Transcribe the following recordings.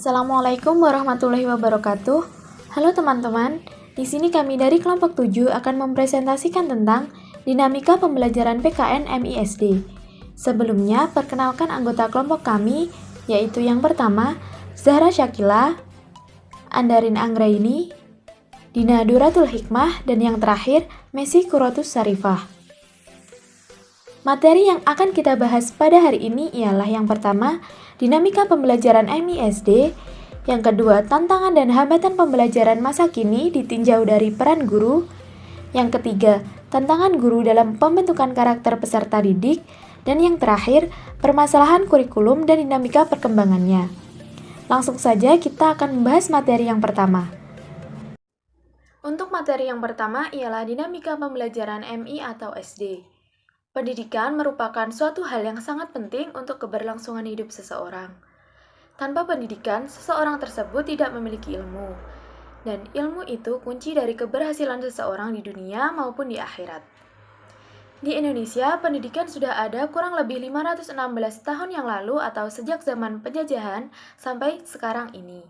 Assalamualaikum warahmatullahi wabarakatuh. Halo teman-teman, di sini kami dari kelompok 7 akan mempresentasikan tentang dinamika pembelajaran PKN MISD. Sebelumnya, perkenalkan anggota kelompok kami, yaitu yang pertama, Zahra Syakila, Andarin Anggraini, Dina Duratul Hikmah, dan yang terakhir, Messi Kurotus Sarifah. Materi yang akan kita bahas pada hari ini ialah yang pertama, dinamika pembelajaran MISD, yang kedua, tantangan dan hambatan pembelajaran masa kini ditinjau dari peran guru, yang ketiga, tantangan guru dalam pembentukan karakter peserta didik, dan yang terakhir, permasalahan kurikulum dan dinamika perkembangannya. Langsung saja kita akan membahas materi yang pertama. Untuk materi yang pertama ialah dinamika pembelajaran MI atau SD. Pendidikan merupakan suatu hal yang sangat penting untuk keberlangsungan hidup seseorang. Tanpa pendidikan, seseorang tersebut tidak memiliki ilmu. Dan ilmu itu kunci dari keberhasilan seseorang di dunia maupun di akhirat. Di Indonesia, pendidikan sudah ada kurang lebih 516 tahun yang lalu atau sejak zaman penjajahan sampai sekarang ini.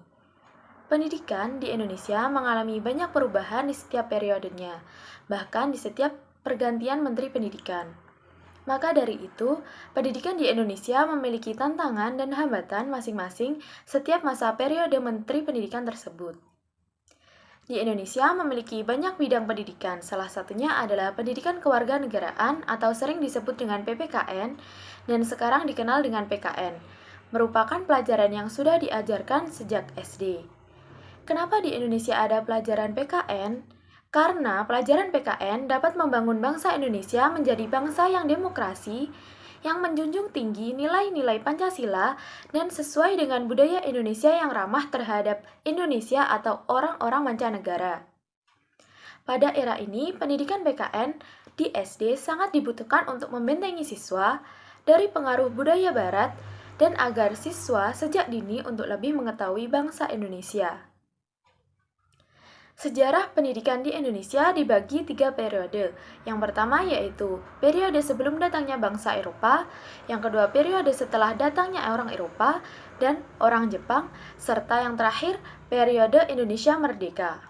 Pendidikan di Indonesia mengalami banyak perubahan di setiap periodenya, bahkan di setiap pergantian Menteri Pendidikan. Maka dari itu, pendidikan di Indonesia memiliki tantangan dan hambatan masing-masing setiap masa periode Menteri Pendidikan tersebut. Di Indonesia memiliki banyak bidang pendidikan, salah satunya adalah pendidikan kewarganegaraan atau sering disebut dengan PPKN dan sekarang dikenal dengan PKN, merupakan pelajaran yang sudah diajarkan sejak SD. Kenapa di Indonesia ada pelajaran PKN? Karena pelajaran PKN dapat membangun bangsa Indonesia menjadi bangsa yang demokrasi, yang menjunjung tinggi nilai-nilai Pancasila dan sesuai dengan budaya Indonesia yang ramah terhadap Indonesia atau orang-orang mancanegara. Pada era ini, pendidikan PKN di SD sangat dibutuhkan untuk membentengi siswa dari pengaruh budaya Barat dan agar siswa sejak dini untuk lebih mengetahui bangsa Indonesia. Sejarah pendidikan di Indonesia dibagi 3 periode. Yang pertama yaitu periode sebelum datangnya bangsa Eropa, yang kedua periode setelah datangnya orang Eropa dan orang Jepang, serta yang terakhir periode Indonesia Merdeka.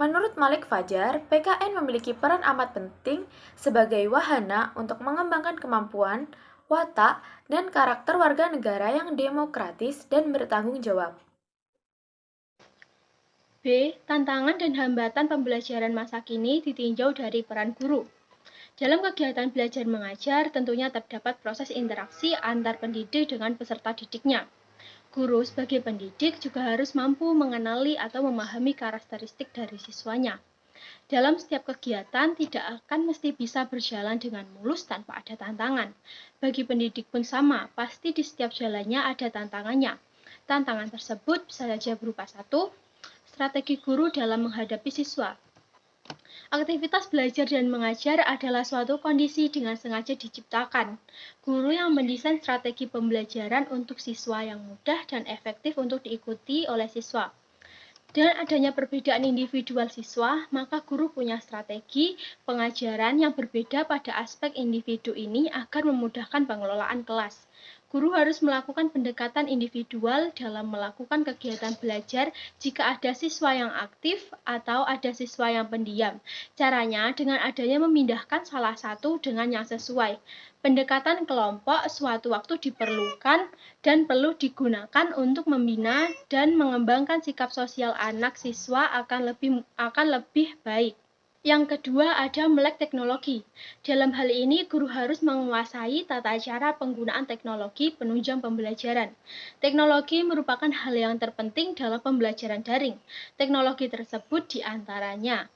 Menurut Malik Fajar, PKN memiliki peran amat penting sebagai wahana untuk mengembangkan kemampuan, watak, dan karakter warga negara yang demokratis dan bertanggung jawab. B. Tantangan dan hambatan pembelajaran masa kini ditinjau dari peran guru. Dalam kegiatan belajar mengajar, tentunya terdapat proses interaksi antar pendidik dengan peserta didiknya. Guru sebagai pendidik juga harus mampu mengenali atau memahami karakteristik dari siswanya. Dalam setiap kegiatan tidak akan mesti bisa berjalan dengan mulus tanpa ada tantangan. Bagi pendidik pun sama, pasti di setiap jalannya ada tantangannya. Tantangan tersebut bisa saja berupa 1. Strategi guru dalam menghadapi siswa. Aktivitas belajar dan mengajar adalah suatu kondisi dengan sengaja diciptakan. Guru yang mendesain strategi pembelajaran untuk siswa yang mudah dan efektif untuk diikuti oleh siswa. Dengan adanya perbedaan individual siswa, maka guru punya strategi pengajaran yang berbeda pada aspek individu ini agar memudahkan pengelolaan kelas. Guru harus melakukan pendekatan individual dalam melakukan kegiatan belajar jika ada siswa yang aktif atau ada siswa yang pendiam. Caranya dengan adanya memindahkan salah satu dengan yang sesuai. Pendekatan kelompok suatu waktu diperlukan dan perlu digunakan untuk membina dan mengembangkan sikap sosial anak siswa akan lebih baik. Yang kedua ada melek teknologi. Dalam hal ini guru harus menguasai tata cara penggunaan teknologi penunjang pembelajaran. Teknologi merupakan hal yang terpenting dalam pembelajaran daring. Teknologi tersebut diantaranya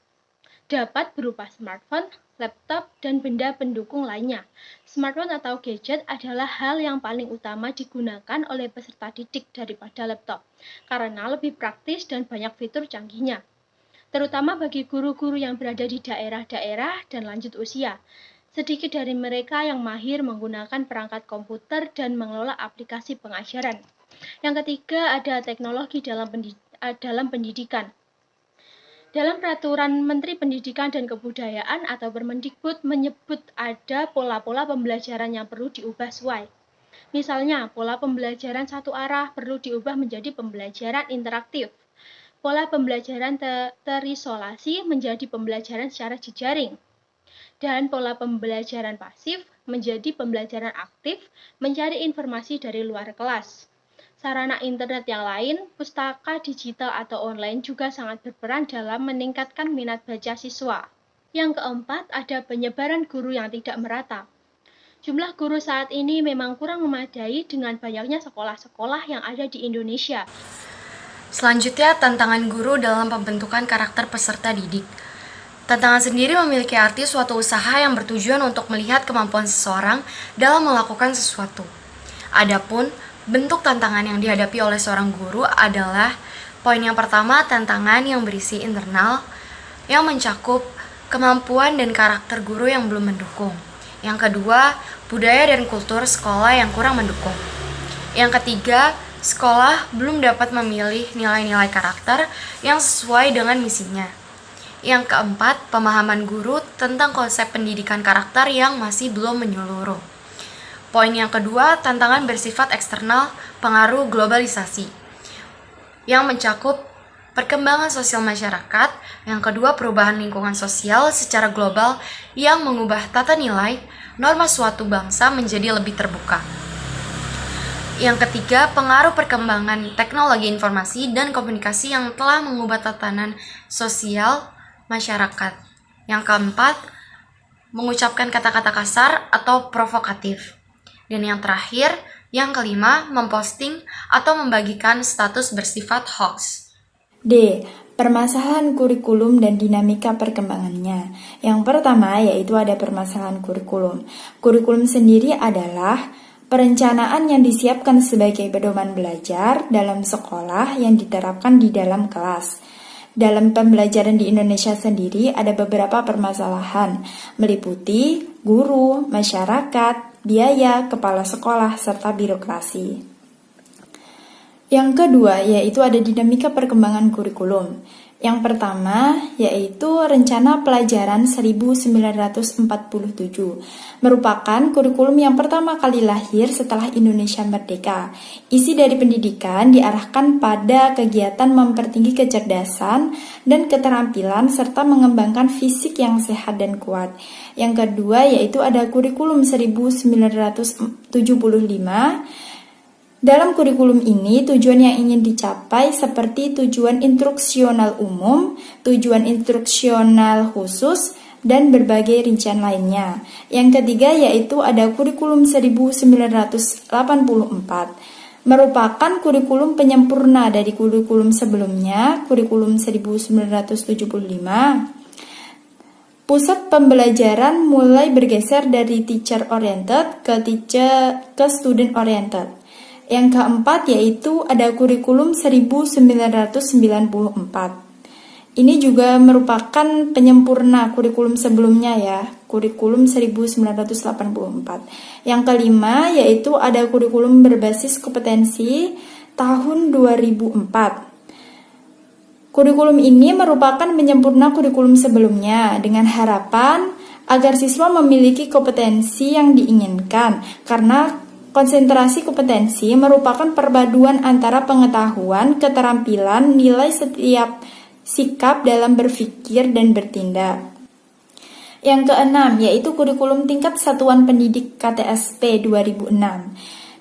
dapat berupa smartphone, laptop, dan benda pendukung lainnya. Smartphone atau gadget adalah hal yang paling utama digunakan oleh peserta didik daripada laptop, karena lebih praktis dan banyak fitur canggihnya. Terutama bagi guru-guru yang berada di daerah-daerah dan lanjut usia. Sedikit dari mereka yang mahir menggunakan perangkat komputer dan mengelola aplikasi pengajaran. Yang ketiga ada teknologi dalam pendidikan. Dalam peraturan Menteri Pendidikan dan Kebudayaan atau Permendikbud menyebut ada pola-pola pembelajaran yang perlu diubah sesuai. Misalnya, pola pembelajaran satu arah perlu diubah menjadi pembelajaran interaktif. Pola pembelajaran terisolasi menjadi pembelajaran secara jejaring. Dan pola pembelajaran pasif menjadi pembelajaran aktif mencari informasi dari luar kelas. Sarana internet yang lain, pustaka digital atau online juga sangat berperan dalam meningkatkan minat baca siswa. Yang keempat, ada penyebaran guru yang tidak merata. Jumlah guru saat ini memang kurang memadai dengan banyaknya sekolah-sekolah yang ada di Indonesia. Selanjutnya, tantangan guru dalam pembentukan karakter peserta didik. Tantangan sendiri memiliki arti suatu usaha yang bertujuan untuk melihat kemampuan seseorang dalam melakukan sesuatu. Adapun bentuk tantangan yang dihadapi oleh seorang guru adalah poin yang pertama, tantangan yang berisi internal yang mencakup kemampuan dan karakter guru yang belum mendukung. Yang kedua, budaya dan kultur sekolah yang kurang mendukung. Yang ketiga, sekolah belum dapat memilih nilai-nilai karakter yang sesuai dengan misinya. Yang keempat, pemahaman guru tentang konsep pendidikan karakter yang masih belum menyeluruh. Poin yang kedua, tantangan bersifat eksternal, pengaruh globalisasi, yang mencakup perkembangan sosial masyarakat. Yang kedua, perubahan lingkungan sosial secara global yang mengubah tata nilai, norma suatu bangsa menjadi lebih terbuka. Yang ketiga, pengaruh perkembangan teknologi informasi dan komunikasi yang telah mengubah tatanan sosial masyarakat. Yang keempat, mengucapkan kata-kata kasar atau provokatif. Dan yang terakhir, yang kelima, memposting atau membagikan status bersifat hoax. D. Permasalahan kurikulum dan dinamika perkembangannya. Yang pertama yaitu ada permasalahan kurikulum. Kurikulum sendiri adalah perencanaan yang disiapkan sebagai pedoman belajar dalam sekolah yang diterapkan di dalam kelas. Dalam pembelajaran di Indonesia sendiri ada beberapa permasalahan, meliputi guru, masyarakat, biaya, kepala sekolah, serta birokrasi. Yang kedua yaitu ada dinamika perkembangan kurikulum. Yang pertama yaitu Rencana Pelajaran 1947, merupakan kurikulum yang pertama kali lahir setelah Indonesia merdeka. Isi dari pendidikan diarahkan pada kegiatan mempertinggi kecerdasan dan keterampilan serta mengembangkan fisik yang sehat dan kuat. Yang kedua yaitu ada kurikulum 1975. Dalam kurikulum ini, tujuan yang ingin dicapai seperti tujuan instruksional umum, tujuan instruksional khusus, dan berbagai rincian lainnya. Yang ketiga yaitu ada kurikulum 1984, merupakan kurikulum penyempurna dari kurikulum sebelumnya, kurikulum 1975. Pusat pembelajaran mulai bergeser dari teacher oriented ke student oriented. Yang keempat yaitu ada kurikulum 1994. Ini juga merupakan penyempurna kurikulum sebelumnya ya, kurikulum 1984. Yang kelima yaitu ada kurikulum berbasis kompetensi tahun 2004. Kurikulum ini merupakan penyempurna kurikulum sebelumnya dengan harapan agar siswa memiliki kompetensi yang diinginkan karena konsentrasi kompetensi merupakan perpaduan antara pengetahuan, keterampilan, nilai setiap sikap dalam berpikir dan bertindak. Yang keenam yaitu kurikulum tingkat satuan pendidik KTSP 2006.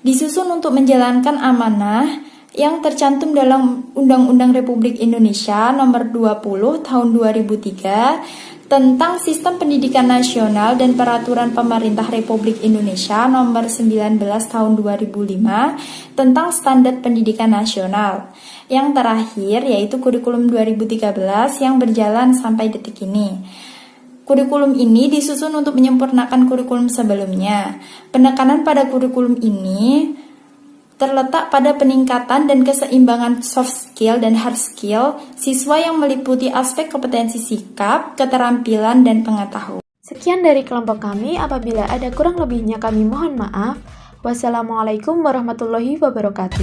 Disusun untuk menjalankan amanah yang tercantum dalam Undang-Undang Republik Indonesia Nomor 20 Tahun 2003 tentang Sistem Pendidikan Nasional dan Peraturan Pemerintah Republik Indonesia Nomor 19 Tahun 2005 tentang Standar Pendidikan Nasional. Yang terakhir yaitu kurikulum 2013 yang berjalan sampai detik ini. Kurikulum ini disusun untuk menyempurnakan kurikulum sebelumnya. Penekanan pada kurikulum ini terletak pada peningkatan dan keseimbangan soft skill dan hard skill siswa yang meliputi aspek kompetensi sikap, keterampilan, dan pengetahuan. Sekian dari kelompok kami, apabila ada kurang lebihnya kami mohon maaf. Wassalamualaikum warahmatullahi wabarakatuh.